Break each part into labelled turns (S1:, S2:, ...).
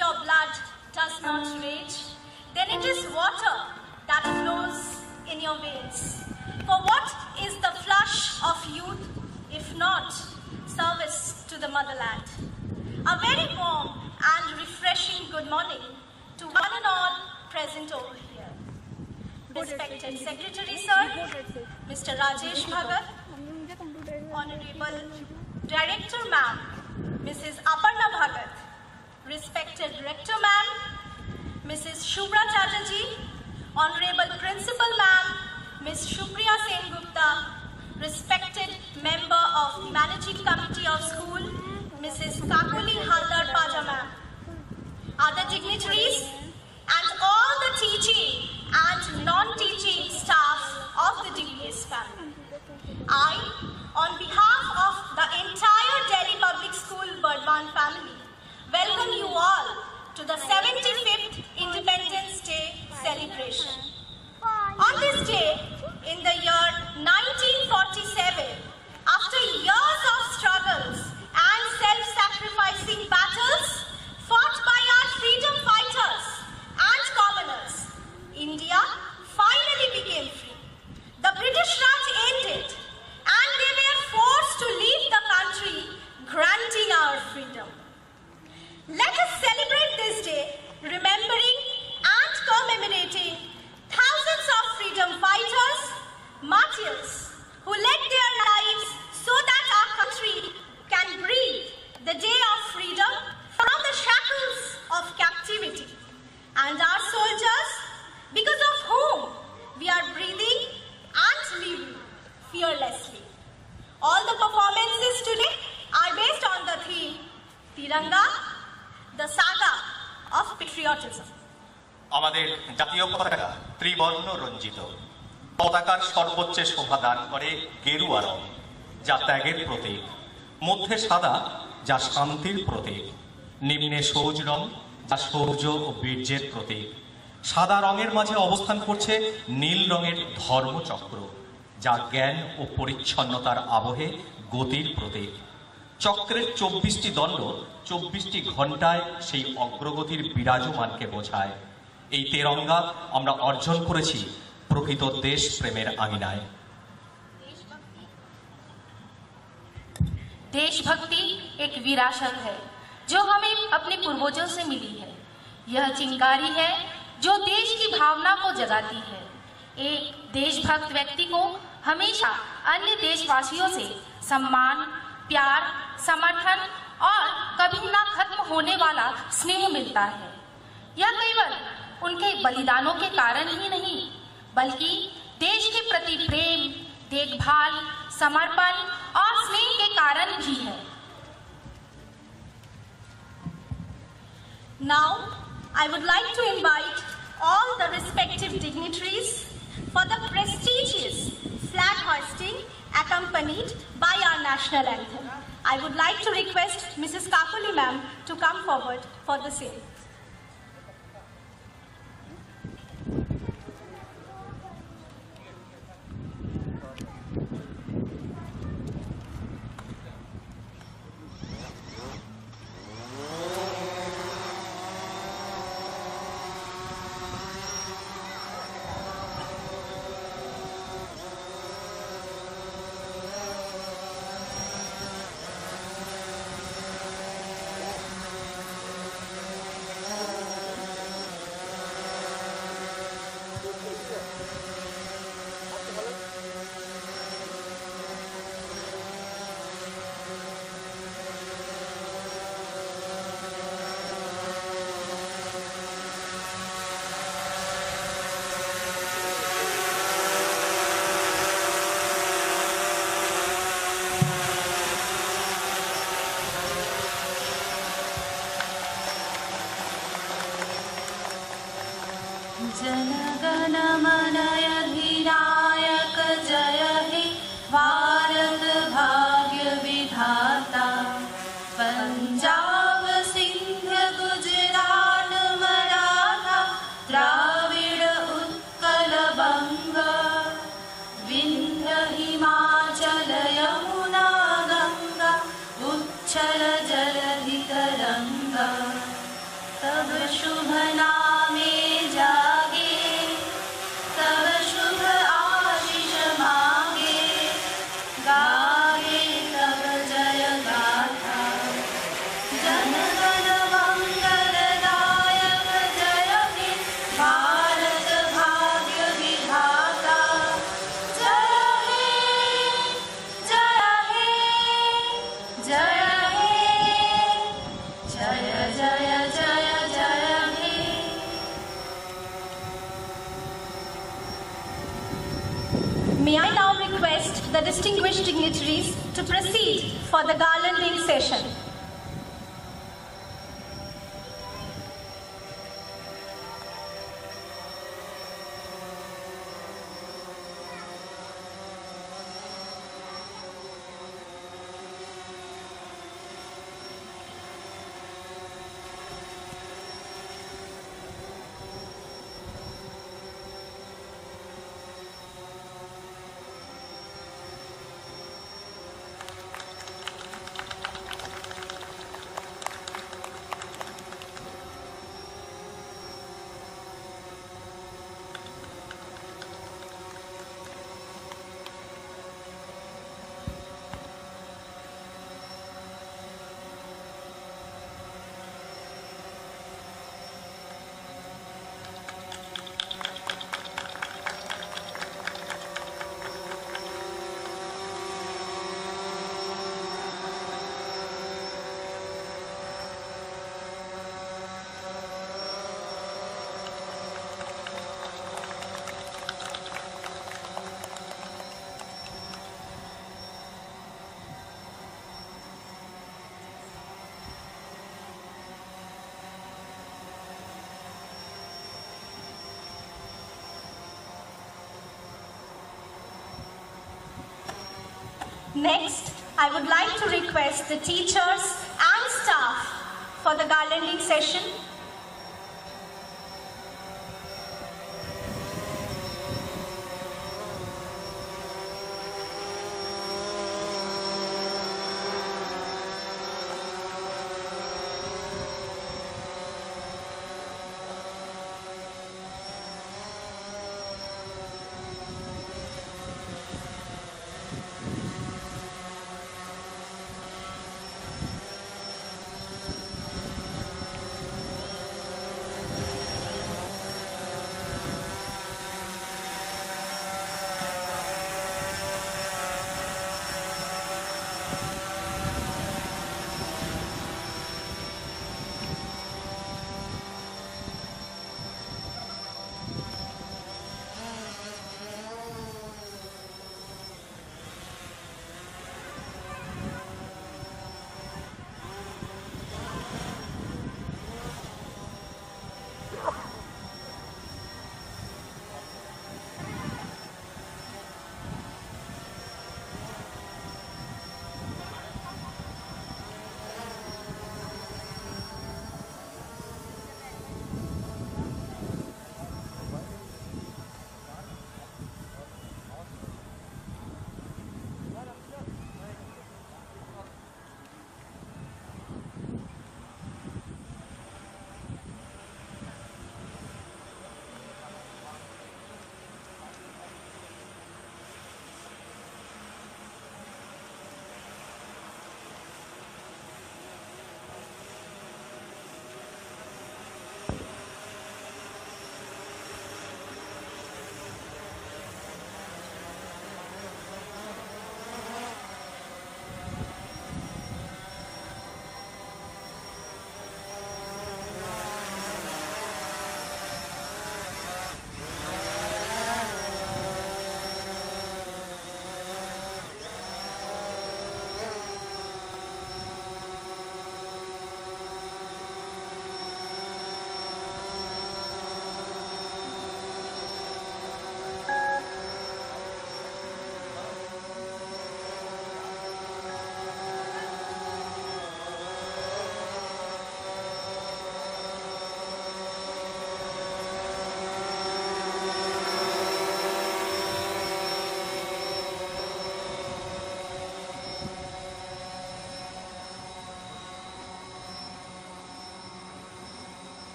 S1: your blood does not rage, then it is water that flows in your veins. For what is the flush of youth, if not service to the motherland? A very warm and refreshing good morning to one and all present over here. Respected Secretary Sir, Mr. Rajesh Bhagat, Honorable Director Ma'am, Mrs. Aparna Bhagat, respected Rector Ma'am, Mrs. Shubhra Chatterjee, Honorable Principal Ma'am, Ms. Shupriya Sengupta, respected Member of the Managing Committee of School, Mrs. Kakuli Haldar Paja Ma'am, other dignitaries, and all the teaching and non-teaching staff of the DBS family. I, on behalf of the entire Delhi Public School Burdwan family, welcome you all to the 75th Independence Day celebration. On this day, in the year 1947, after years of struggles and self-sacrificing battles fought by our freedom fighters and commoners, India finally became free. The British Raj ended and they were forced to leave the country, granting our freedom. Let us celebrate this day, remembering and commemorating thousands of freedom fighters, martyrs, who led their lives so that our country can breathe the day of freedom from the shackles of captivity. And our soldiers, because of whom we are breathing and living fearlessly. All the performances today are based on the theme Tiranga, the saga of patriotism.
S2: আমাদের জাতীয় পতাকা ত্রিবর্ণ রঞ্জিত। পতাকার সর্বোচ্চ শোভা দান করে গেরুয়া রং, যা ত্যাগের প্রতীক, মধ্যে সাদা, যা শান্তির প্রতীক, নিম্নে সবুজ রং, যা শৌর্য ও বীর্যের প্রতীক। সাদা রঙের মাঝে অবস্থান করছে নীল রঙের ধর্মচক্র, যা জ্ঞান ও পরিচ্ছন্নতার আবহে গতির প্রতীক। চক্রের 24টি দণ্ড 24টি ঘণ্টায় সেই অগ্রগতির বিরাজমানকে বোঝায়। এই তেরঙ্গা আমরা অর্জন করেছি প্রকৃত দেশ প্রেমের আঙিনায়।
S3: देशभक्ति एक विरासत है जो हमें अपने पूर्वजों से मिली है। यह चिंगारी है जो देश की भावना को जगाती है। एक देशभक्त व्यक्ति को हमेशा अन्य देशवासियों से सम्मान, प्यार, समर्थन और कभी ना खत्म होने वाला स्नेह मिलता है। यह केवल उनके बलिदानों के कारण ही नहीं, बल्कि देश के प्रति प्रेम, देखभाल, समर्पण और स्नेह के कारण भी है।
S1: Now, I would like to invite all the respective dignitaries for the prestigious flag hoisting accompanied by our national anthem. I would like to request Mrs. Kakuli ma'am to come forward for the same. May I now request the distinguished dignitaries to proceed for the garlanding session. Next, I would like to request the teachers and staff for the garlanding session.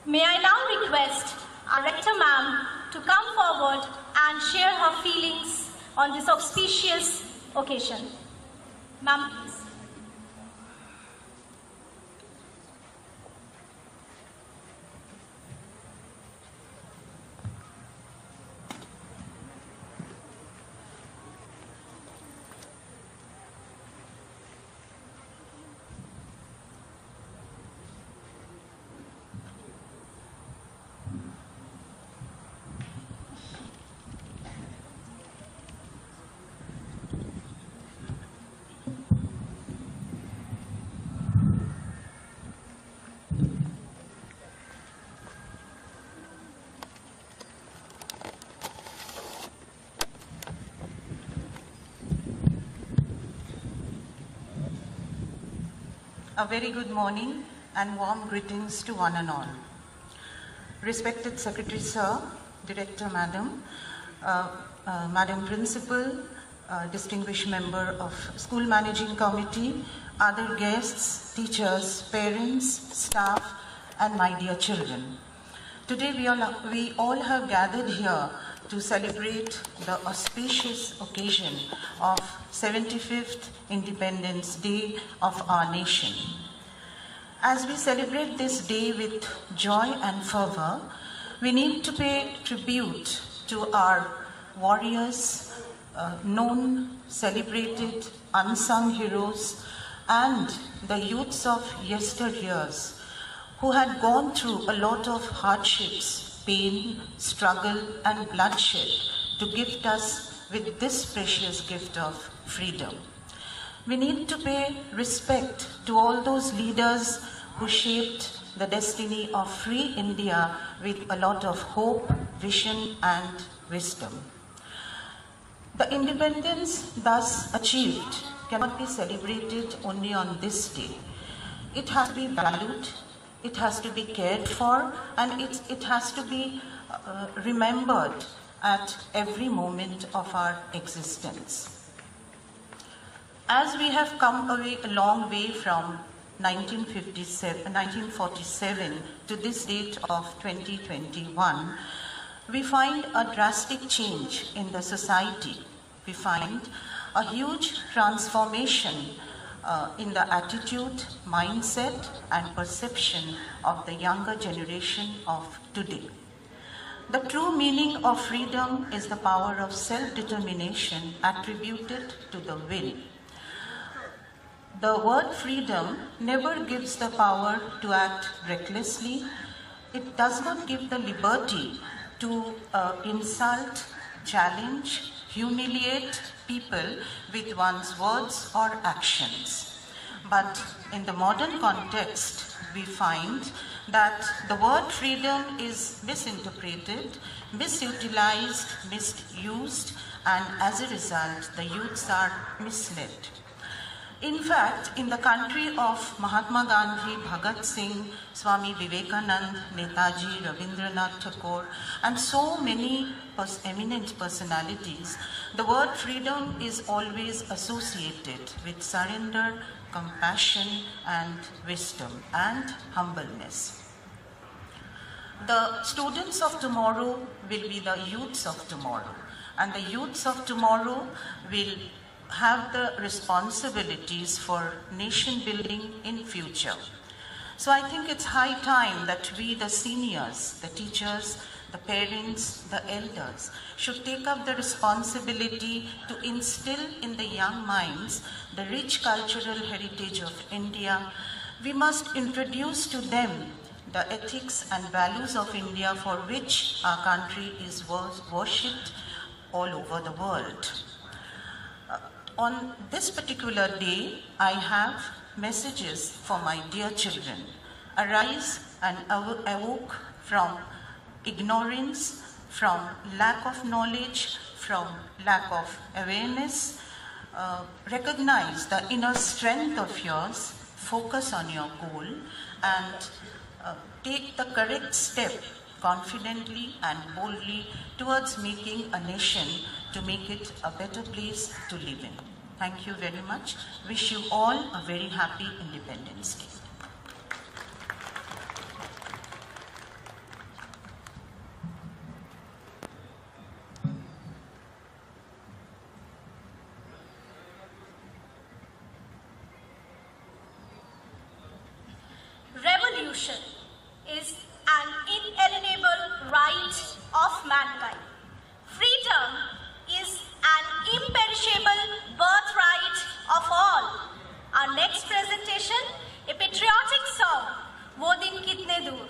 S1: May I now request our Rector Ma'am to come forward and share her feelings on this auspicious occasion. Ma'am, please.
S4: A very good morning and warm greetings to one and all. Respected Secretary Sir, Director Madam, Madam Principal, distinguished member of School Managing Committee, other guests, teachers, parents, staff, and my dear children. Today we all have gathered here to celebrate the auspicious occasion of 75th Independence Day of our nation. As we celebrate this day with joy and fervor, we need to pay tribute to our warriors, known, celebrated, unsung heroes, and the youths of yesteryears who had gone through a lot of hardships, pain, struggle, and bloodshed to gift us with this precious gift of freedom. We need to pay respect to all those leaders who shaped the destiny of free India with a lot of hope, vision, and wisdom. The independence thus achieved cannot be celebrated only on this day. It has to be valued, it has to be cared for, and it has to be remembered at every moment of our existence. As we have come a long way from 1947 to this date of 2021, we find a drastic change in the society. We find a huge transformation in the attitude, mindset, and perception of the younger generation of today. The true meaning of freedom is the power of self-determination attributed to the will. The word freedom never gives the power to act recklessly. It does not give the liberty to insult, challenge, humiliate people with one's words or actions. But in the modern context, we find that the word freedom is misinterpreted, misutilized, misused, and as a result, the youths are misled. In fact, in the country of Mahatma Gandhi, Bhagat Singh, Swami Vivekananda, Netaji, Rabindranath Tagore, and so many eminent personalities, the word freedom is always associated with surrender, compassion, and wisdom, and humbleness. The students of tomorrow will be the youths of tomorrow, and the youths of tomorrow will have the responsibilities for nation building in future. So I think it's high time that we, the seniors, the teachers, the parents, the elders, should take up the responsibility to instill in the young minds the rich cultural heritage of India. We must introduce to them the ethics and values of India for which our country is worshipped all over the world. On this particular day, I have messages for my dear children. Arise and awoke from ignorance, from lack of knowledge, from lack of awareness. Recognize the inner strength of yours, focus on your goal, and take the correct step confidently and boldly towards making a nation to make it a better place to live in. Thank you very much. Wish you all a very happy Independence Day.
S1: constitution is an inalienable right of mankind. Freedom is an imperishable birthright of all. Our next presentation, a patriotic song, "Wo Din Kitne Dur."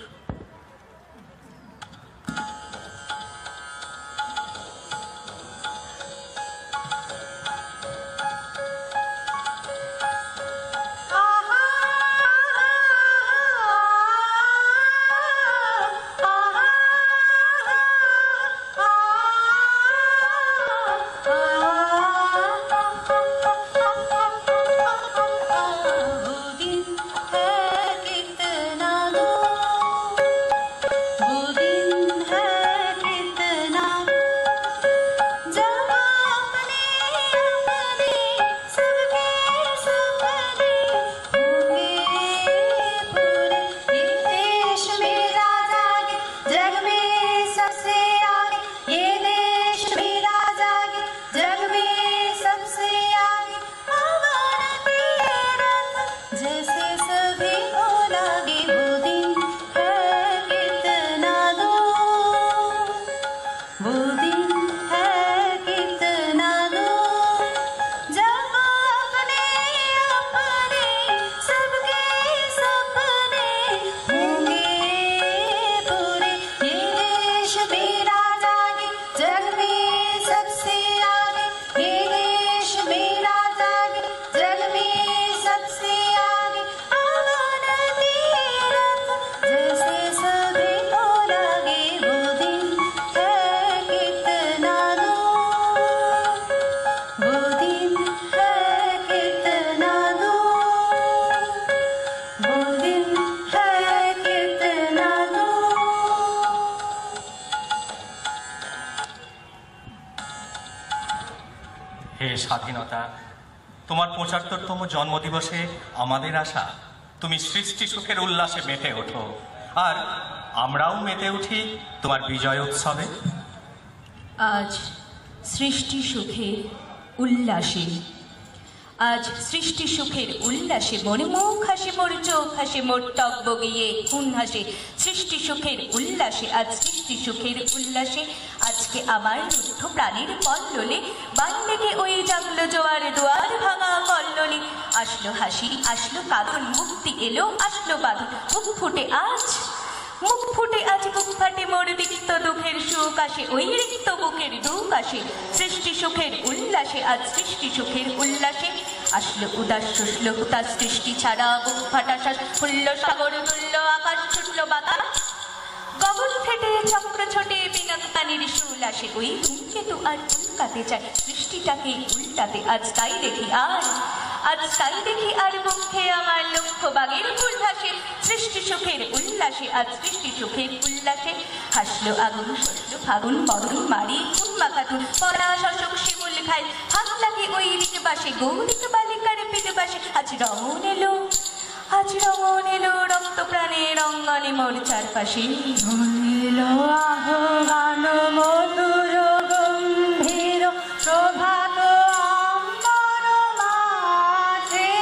S2: স্বাধীনতা, তোমার ৭৫তম জন্মদিবসে আমাদের আশা তুমি সৃষ্টি সুখের উল্লাসে মেতে ওঠো, আর আমরাও মেতে উঠি তোমার বিজয় উৎসবে।
S5: আজ সৃষ্টি সুখের উল্লাসে, আজ সৃষ্টি সুখের উল্লাসে মোর মুখ হাসে, মোর চোখ হাসে, মোর টক বগিয়ে খুন হাসে। সৃষ্টি সুখের উল্লাসে, আজ সৃষ্টি সুখের উল্লাসে। আজকে আমার রুদ্ধ প্রাণীর পল্ললে বান লেগে ওই জাগলো জোয়ার দুয়ার ভাঙা কল্লোলে। আসলো হাসি, আসলো কাঁদন, মুক্তি এলো, আসলো বাঁধন। মুখ ফুটে আজ, মুখ ফুটে আজ বুক ফাটে, মোর রিক্ত দুঃখের সুখ আসে, ওই রিক্ত বুকের দুঃখ আসে। সৃষ্টি সুখের উল্লাসে, আজ সৃষ্টি সুখের উল্লাসে। আসলো উদাস শুষলো হুতাশ সৃষ্টি ছাড়া বুক ফাটা শ্বাস, ফুলল সাগর তুলল আকাশ, ছুটল বাতাস। গগন ফেটে চক্র ছোটে পিনাক পানির শুল আসে, ওই ধূমকেতু আর উল্কাতে চায় সৃষ্টিটাকে উল্টাতে। আজ তাই দেখি আর, আজ তাই দেখি আর মুখে আমার লক্ষ্য বাগের ফুল হাসে। সৃষ্টি সুখের উল্লাসে, আজ সৃষ্টি সুখের উল্লাসে। হাসলো আগুন, শসলো ফাগুন, বরণ মারি ফুল মাখাতুন, পরা শশক শিমুল খাই, হাত লাগে ওই দিক বাসে, গৌরিক বালিকার পিঠ বাসে। আজ রমন এলো, আজ রমন এলো, রক্ত প্রাণে রঙ্গনে মোর চারপাশে। এলো আহ্বান মধুর গম্ভীর প্রভাত অম্বর মাঝে,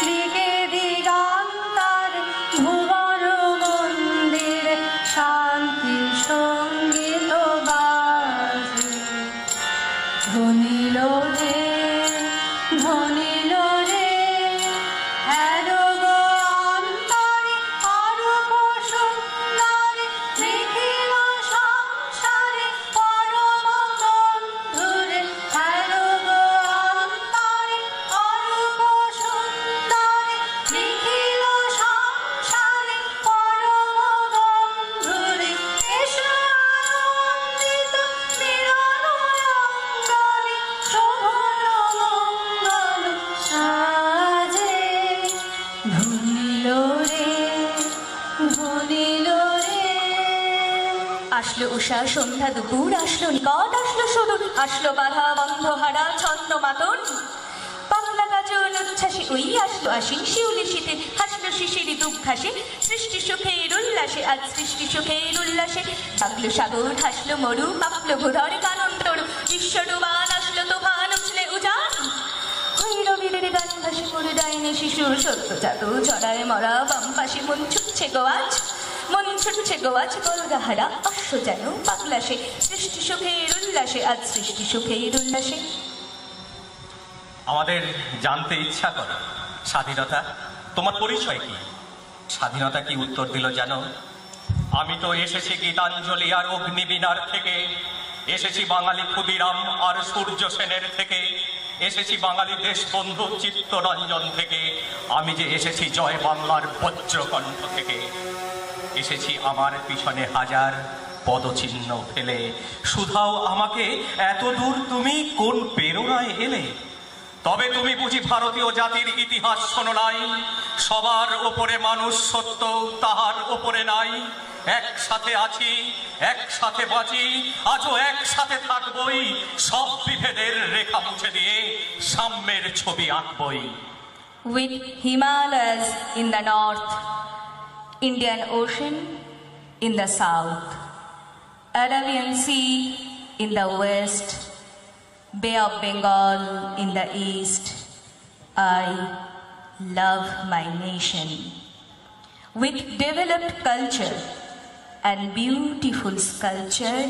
S5: দিকে দিগন্তর ভুবন মন্দির শান্তি সঙ্গীত বাজে। ধ্বনিল রে, ধ্বনিল রে, আসলো উষা সন্ধ্যা দুপুর, আসলো নিকট, আসলো সুদূর, আসলো বাধা বন্ধ হারা ছন্দ মাতন। পাগলা গাজন উচ্ছ্বাসে ওই আসলো আশিন শিউলি শীতে, হাসলো শিশির দুঃখ ঘাসে। সৃষ্টি সুখের উল্লাসে, আজ সৃষ্টি সুখের উল্লাসে। ডাকলো সাগর, হাসলো মরু, কাঁপলো ভোধর কানন তরু। বিশ্ব ডুবান, আসলো তুফান, উছলে উজান। ওই রবিদের গান ভাসে মোর ডাইনে শিশুর সত্য জাত জড়ায় মরা বাম পাশে মন ছুটছে গোয়াজ মন ছুটছে গোয়াজ গলগাহারা অশ্ব যেন পাগলাসে সৃষ্টি সুখের উল্লাসে আজ সৃষ্টি সুখের উল্লাসে।
S2: আমাদের জানতে ইচ্ছা করে স্বাধীনতা তোমার পরিচয় কি? স্বাধীনতা কি উত্তর দিল জানো? আমি তো এসেছি গীতাঞ্জলি আর অগ্নিবীণার থেকে, এসেছি বাঙালি ক্ষুদিরাম আর সূর্য সেনের থেকে, এসেছি বাঙালি দেশবন্ধু চিত্তরঞ্জন থেকে, আমি যে এসেছি জয় বাংলার বজ্রকণ্ঠ থেকে। এসেছি আমার পিছনে হাজার পদচিহ্ন ফেলে, শুধাও আমাকে এত দূর তুমি কোন প্রেরণায় এলে? তবে তুমি বুঝি ভারতীয় জাতির ইতিহাস শোনো নাই? সবার ওপরে মানুষ সত্য, তাহার ওপরে নাই। একসাথে আছি, একসাথে বাঁচি, আজও একসাথে থাকবই, সব বিভেদের রেখা মুছে দিয়ে সাম্যের ছবি আঁকবই।
S5: With Himalayas in the north, Indian Ocean in the south, Arabian Sea in the west, Bay of Bengal in the east, I love my nation. With developed culture and beautiful sculpture,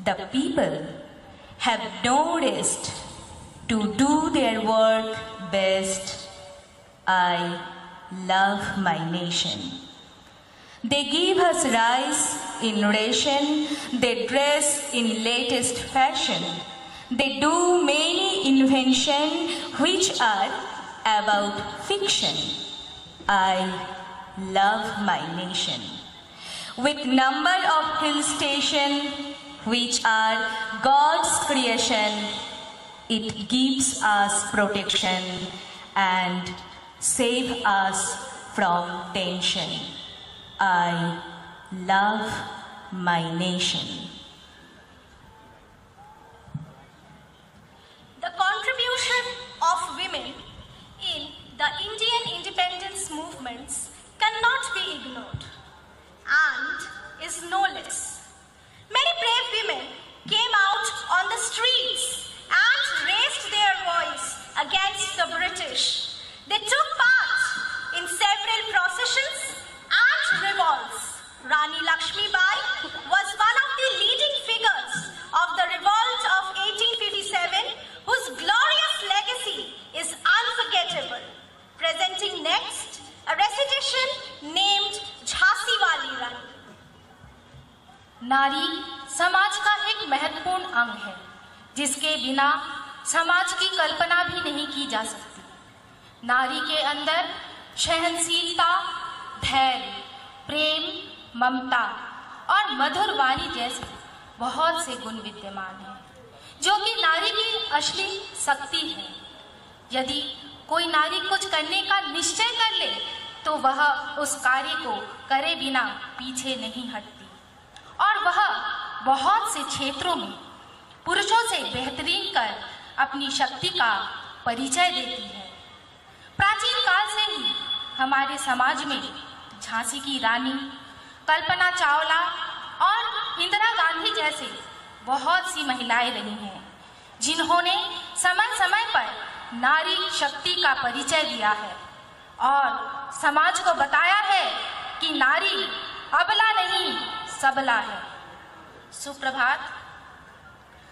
S5: the people have no rest to do their work best. I love my nation. They give us rice in ration, they dress in latest fashion, they do many inventions which are about fiction. I love my nation. With number of hill stations which are God's creation, it gives us protection and save us from tension. I love my nation.
S1: The contribution of women in the Indian independence movements cannot be ignored and is no less. Many brave women came out on the streets and raised their voice against the British. They took part in several processions and revolts. Rani Lakshmi Bai was one of the leading figures of the revolt of 1857, whose glorious legacy is unforgettable. Presenting next a recitation named Jhansi वाली रानी।
S3: नारी समाज का एक महत्वपूर्ण अंग है, जिसके बिना समाज की कल्पना भी नहीं की जा सकती। नारी के अंदर सहनशीलता, धैर्य, प्रेम, ममता और मधुर वाणी जैसे बहुत से गुण विद्यमान हैं, जो कि नारी की असली शक्ति है। यदि कोई नारी कुछ करने का निश्चय कर ले तो वह उस कार्य को करे बिना पीछे नहीं हटती और वह बहुत से क्षेत्रों में पुरुषों से बेहतरीन कर अपनी शक्ति का परिचय देती है। प्राचीन काल से ही हमारे समाज में झांसी की रानी, कल्पना चावला और इंदिरा गांधी जैसे बहुत सी महिलाएं रही हैं, जिन्होंने समय समय पर नारी शक्ति का परिचय दिया है और समाज को बताया है कि नारी अबला नहीं सबला है। सुप्रभात।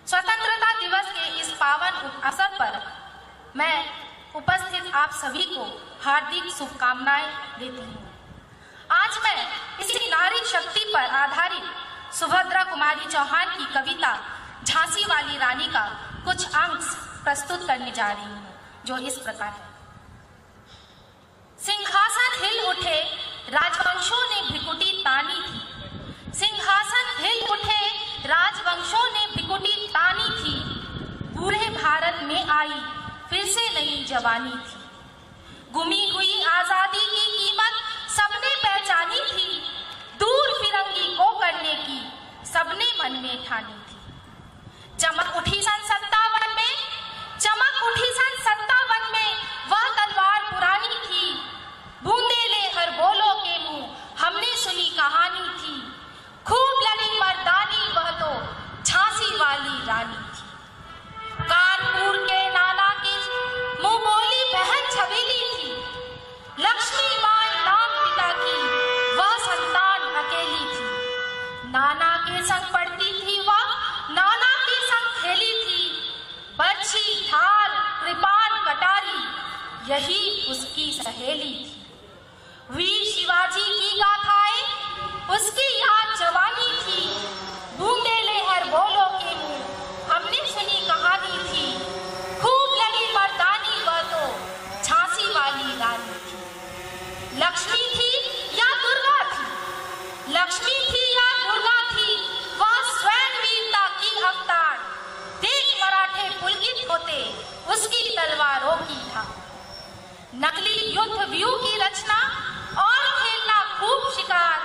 S3: स्वतंत्रता दिवस के इस पावन अवसर पर मैं उपस्थित आप सभी को हार्दिक शुभकामनाएं देती हूँ। आज मैं इसी नारी शक्ति पर आधारित सुभद्रा कुमारी चौहान की कविता झांसी वाली रानी का कुछ अंश प्रस्तुत करने जा रही हूँ, जो इस प्रकार है। सिंहासन हिल उठे, राजवंशों ने भ्रिकुटी तानी थी। सिंहासन हिल उठे, राजवंशों ने भ्रिकुटी तानी थी। बूढ़े भारत में आई फिर से नई जवानी थी। गुमी हुई आजादी की कीमत सबने पहचानी थी। दूर फिरंगी को करने की सबने मन में ठानी थी। चमक उठी सन 57 में, चमक उठी सन 57 में, वह तलवार पुरानी थी। बूंदेले हर बोलो के मुंह हमने सुनी कहानी थी। खूब लड़ी मर्दानी वह तो झांसी वाली रानी थी। कानपुर के नाना की मुंह बोली बहन छबीली नाना के संग पढ़ती थी वह, नाना के संग खेली थी। बच्ची, ढाल, कृपाण, कटारी, यही उसकी सहेली थी। वीर शिवाजी की गाथाएं उसकी याद जवानी थी। बूंदे लहर बोलो के मुंह हमने सुनी कहानी थी। खूब लड़ी मर्दानी वह तो झांसी वाली रानी थी। लक्ष्मी थी या दुर्गा थी, लक्ष्मी थी या दुर्गा थी, वह स्वयं वीरता की अवतार। देख मराठे पुलकित होते उसकी तलवारों की था। नकली युद्ध व्यू की रचना और खेलना खूब शिकार,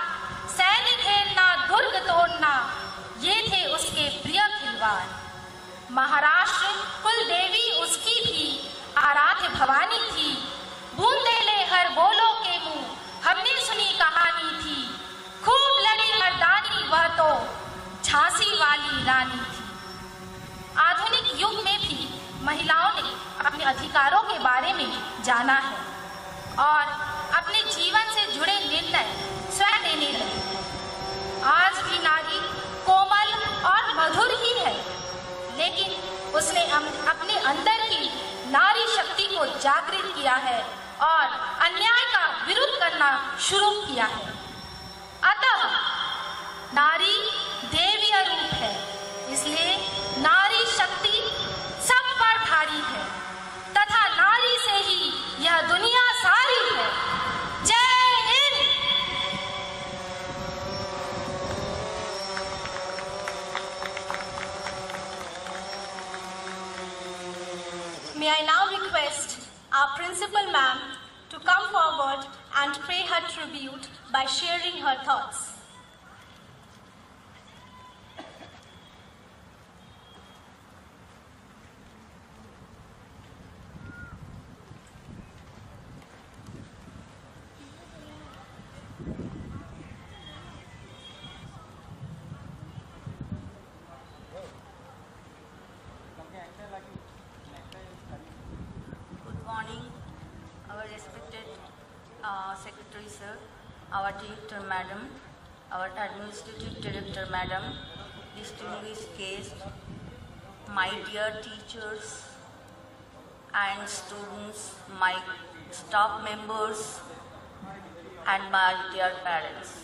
S3: सैन्य खेलना, दुर्ग तोड़ना, ये थे उसके प्रिय खिलवाड़। महाराष्ट्र कुल देवी उसकी भी आराध्य भवानी थी। बूंदे लहर बोलो के मुंह हमने सुनी कहानी थी। खूब लड़ी मर्दानी वह तो झांसी वाली रानी थी। आधुनिक युग में भी महिलाओं ने अपने अधिकारों के बारे में जाना है और अपने जीवन से जुड़े निर्णय स्वयं लेने लगी। आज भी नारी कोमल और मधुर ही है, लेकिन उसने अपने अंदर की नारी शक्ति को जागृत किया है और अन्याय का विरोध करना शुरू किया है। अतः नारी देवीय रूप है, इसलिए नारी शक्ति सब पर भारी है तथा नारी से ही यह दुनिया सारी है। जय Hind.
S1: May I now request our principal ma'am to come forward and pay her tribute by sharing her thoughts.
S6: Secretary sir, our director madam, our administrative director madam, distinguished guests, my dear teachers and students, my staff members and my dear parents.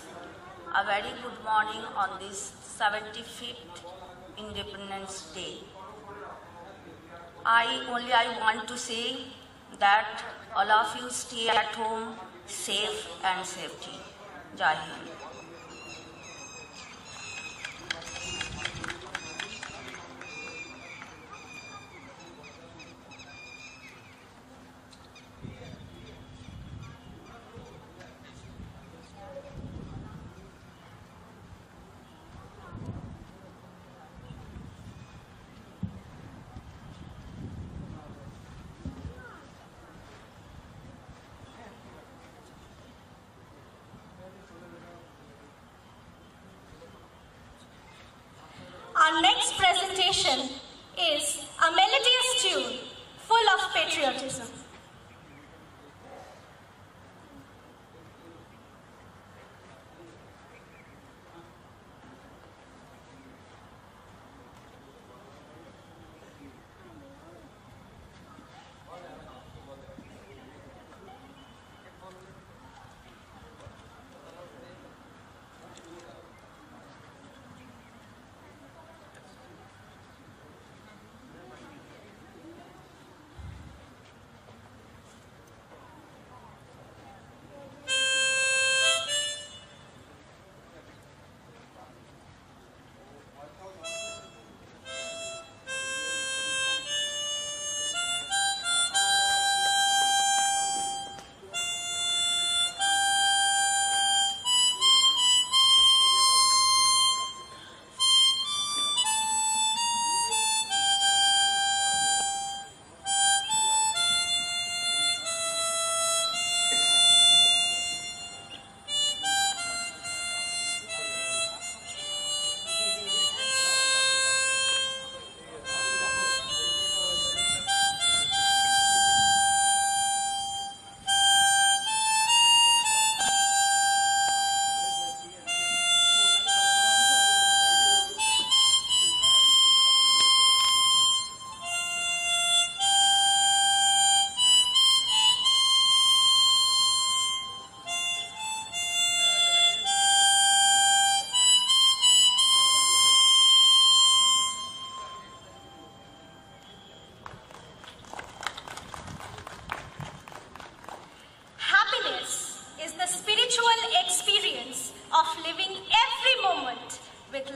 S6: A very good morning on this 75th Independence Day. I want to say that all of you stay at home safe and safety. Jai Hind.
S1: Our next presentation is a melodious tune full of patriotism.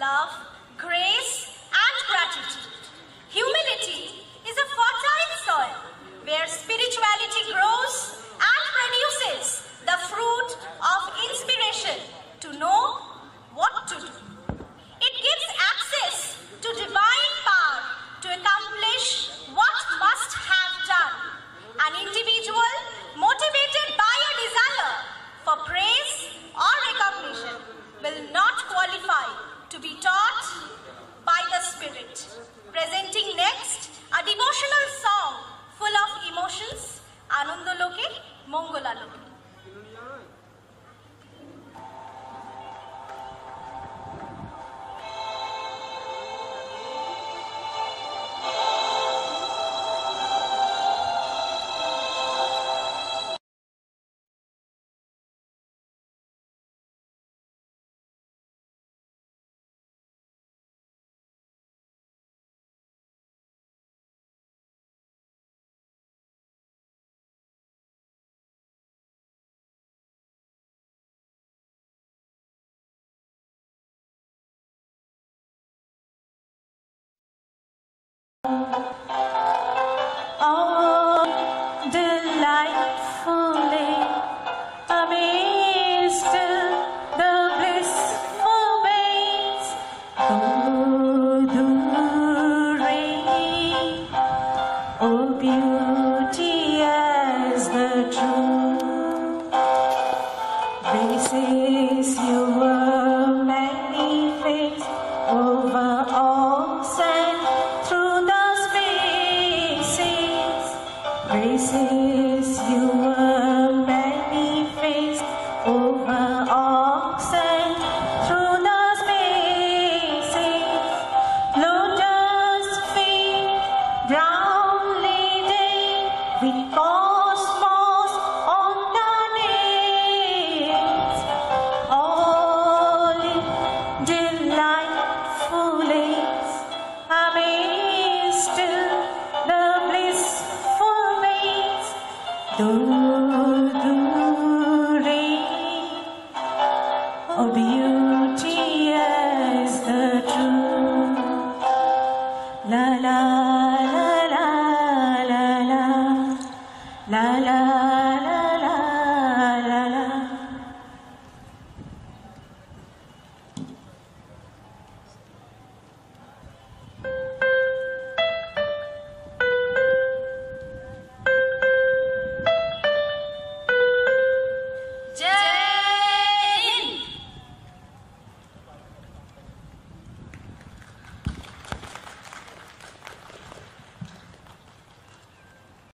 S1: love, grace, and gratitude. Humility is a fertile soil where spirituality grows and produces the fruit of inspiration to know what to do. It gives access to divine power to accomplish what must have done. An individual motivated by a desire for praise or recognition will not qualify to be taught by the Spirit. Presenting next a devotional song full of emotions, Ananda Loke, Mongola Loke.
S7: Oh, delightfully amazed the blissful ways through the rain. Oh, beauty as the truth. Graces you were manifest over all sand through the spaces. Graces you were manifest over all sand through the spaces. Lotus feet, brown lady with cosmos on the nails. All in delightful lays, amazed the blissful ways, through the rain. Oh, beauty as the truth. La la la la la la la la la.